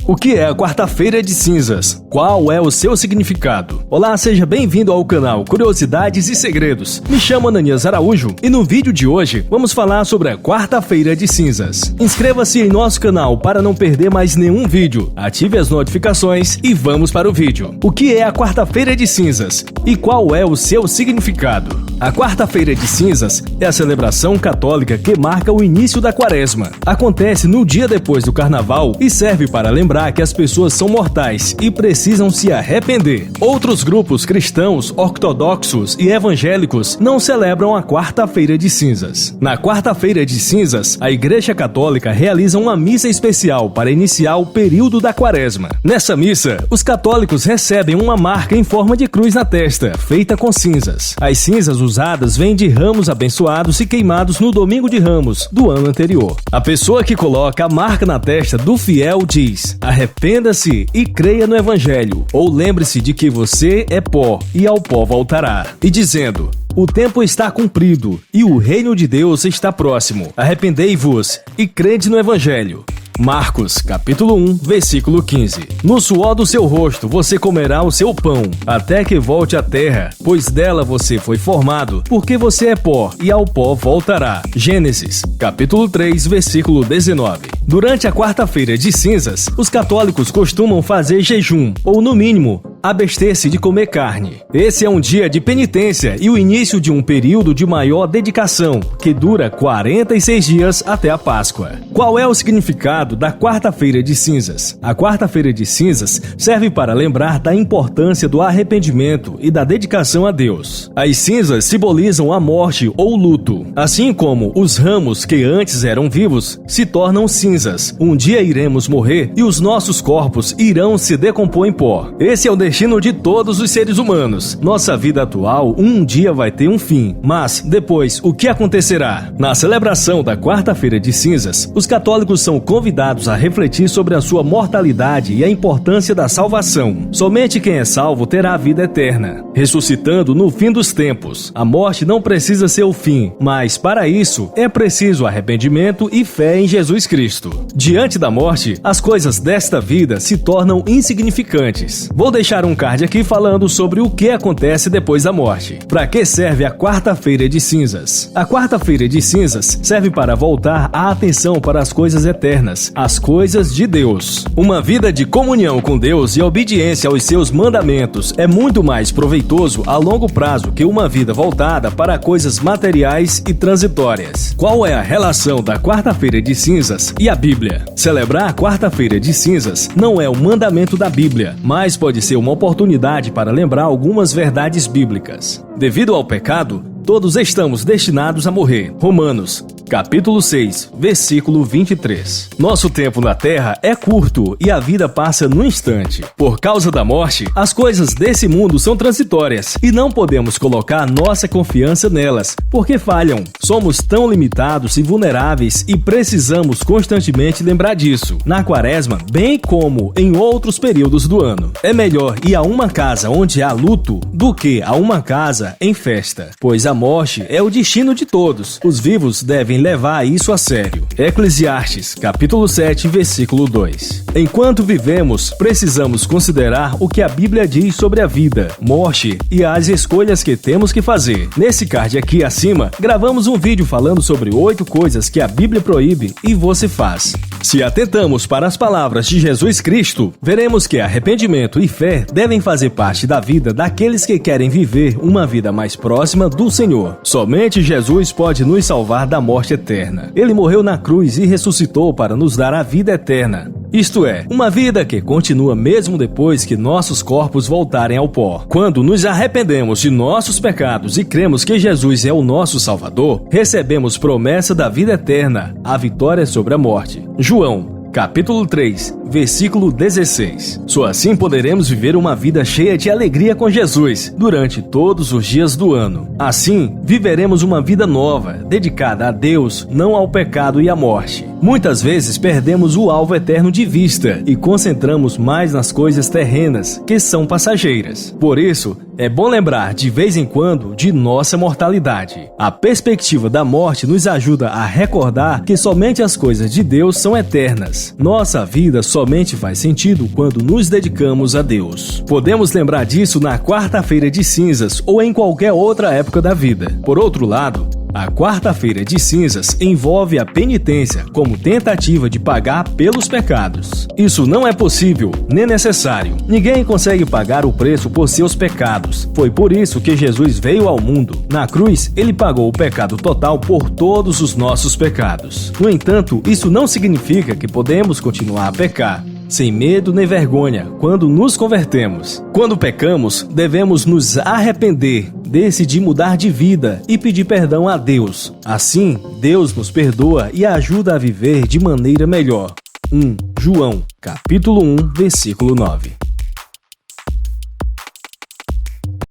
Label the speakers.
Speaker 1: O que é a quarta-feira de cinzas? Qual é o seu significado? Olá, seja bem-vindo ao canal Curiosidades e Segredos. Me chamo Ananias Araújo e no vídeo de hoje vamos falar sobre a quarta-feira de cinzas. Inscreva-se em nosso canal para não perder mais nenhum vídeo, ative as notificações e vamos para o vídeo. O que é a quarta-feira de cinzas e qual é o seu significado? A quarta-feira de cinzas é a celebração católica que marca o início da quaresma. Acontece no dia depois do carnaval e serve para lembrar que as pessoas são mortais e precisam se arrepender. Outros grupos cristãos, ortodoxos e evangélicos não celebram a quarta-feira de cinzas. Na quarta-feira de cinzas, a Igreja Católica realiza uma missa especial para iniciar o período da quaresma. Nessa missa, os católicos recebem uma marca em forma de cruz na testa, feita com cinzas. As cinzas usadas vêm de ramos abençoados e queimados no domingo de Ramos do ano anterior. A pessoa que coloca a marca na testa do fiel diz: arrependa-se e creia no Evangelho, ou lembre-se de que você é pó e ao pó voltará. E dizendo: o tempo está cumprido e o reino de Deus está próximo. Arrependei-vos e crede no Evangelho. Marcos, capítulo 1, versículo 15. No suor do seu rosto você comerá o seu pão, até que volte à terra, pois dela você foi formado, porque você é pó, e ao pó voltará. Gênesis, capítulo 3, versículo 19. Durante a quarta-feira de cinzas, os católicos costumam fazer jejum, ou no mínimo, abster-se de comer carne. Esse é um dia de penitência e o início de um período de maior dedicação, que dura 46 dias até a Páscoa. Qual é o significado da quarta-feira de cinzas? A quarta-feira de cinzas serve para lembrar da importância do arrependimento e da dedicação a Deus. As cinzas simbolizam a morte ou luto, assim como os ramos que antes eram vivos se tornam cinzas. Um dia iremos morrer e os nossos corpos irão se decompor em pó. Esse é o destino de todos os seres humanos. Nossa vida atual um dia vai ter um fim, mas depois o que acontecerá? Na celebração da quarta-feira de cinzas, os católicos são convidados a refletir sobre a sua mortalidade e a importância da salvação. Somente quem é salvo terá a vida eterna, ressuscitando no fim dos tempos. A morte não precisa ser o fim, mas para isso é preciso arrependimento e fé em Jesus Cristo. Diante da morte, as coisas desta vida se tornam insignificantes. Vou deixar um card aqui falando sobre o que acontece depois da morte. Para que serve a quarta-feira de cinzas? A quarta-feira de cinzas serve para voltar a atenção para as coisas eternas, as coisas de Deus. Uma vida de comunhão com Deus e obediência aos seus mandamentos é muito mais proveitoso a longo prazo que uma vida voltada para coisas materiais e transitórias. Qual é a relação da quarta-feira de cinzas e a Bíblia? Celebrar a quarta-feira de cinzas não é um mandamento da Bíblia, mas pode ser uma oportunidade para lembrar algumas verdades bíblicas. Devido ao pecado, todos estamos destinados a morrer. Romanos, capítulo 6, versículo 23. Nosso tempo na Terra é curto e a vida passa num instante. Por causa da morte, as coisas desse mundo são transitórias e não podemos colocar nossa confiança nelas, porque falham. Somos tão limitados e vulneráveis e precisamos constantemente lembrar disso. Na quaresma, bem como em outros períodos do ano, é melhor ir a uma casa onde há luto do que a uma casa em festa, pois a morte é o destino de todos. Os vivos devem levar isso a sério. Eclesiastes, capítulo 7, versículo 2. Enquanto vivemos, precisamos considerar o que a Bíblia diz sobre a vida, morte e as escolhas que temos que fazer. Nesse card aqui acima, gravamos um vídeo falando sobre 8 coisas que a Bíblia proíbe e você faz. Se atentamos para as palavras de Jesus Cristo, veremos que arrependimento e fé devem fazer parte da vida daqueles que querem viver uma vida mais próxima do Senhor. Somente Jesus pode nos salvar da morte eterna. Ele morreu na cruz e ressuscitou para nos dar a vida eterna. Isto é, uma vida que continua mesmo depois que nossos corpos voltarem ao pó. Quando nos arrependemos de nossos pecados e cremos que Jesus é o nosso Salvador, recebemos promessa da vida eterna, a vitória sobre a morte. João, capítulo 3, versículo 16. Só assim poderemos viver uma vida cheia de alegria com Jesus durante todos os dias do ano. Assim, viveremos uma vida nova, dedicada a Deus, não ao pecado e à morte. Muitas vezes perdemos o alvo eterno de vista e concentramos mais nas coisas terrenas, que são passageiras. Por isso, é bom lembrar de vez em quando de nossa mortalidade. A perspectiva da morte nos ajuda a recordar que somente as coisas de Deus são eternas. Nossa vida somente faz sentido quando nos dedicamos a Deus. Podemos lembrar disso na quarta-feira de cinzas ou em qualquer outra época da vida. Por outro lado, a quarta-feira de cinzas envolve a penitência como tentativa de pagar pelos pecados. Isso não é possível nem necessário. Ninguém consegue pagar o preço por seus pecados. Foi por isso que Jesus veio ao mundo. Na cruz, ele pagou o pecado total por todos os nossos pecados. No entanto, isso não significa que podemos continuar a pecar sem medo nem vergonha quando nos convertemos. Quando pecamos, devemos nos arrepender, decidir mudar de vida e pedir perdão a Deus. Assim, Deus nos perdoa e ajuda a viver de maneira melhor. 1 João, capítulo 1, versículo 9.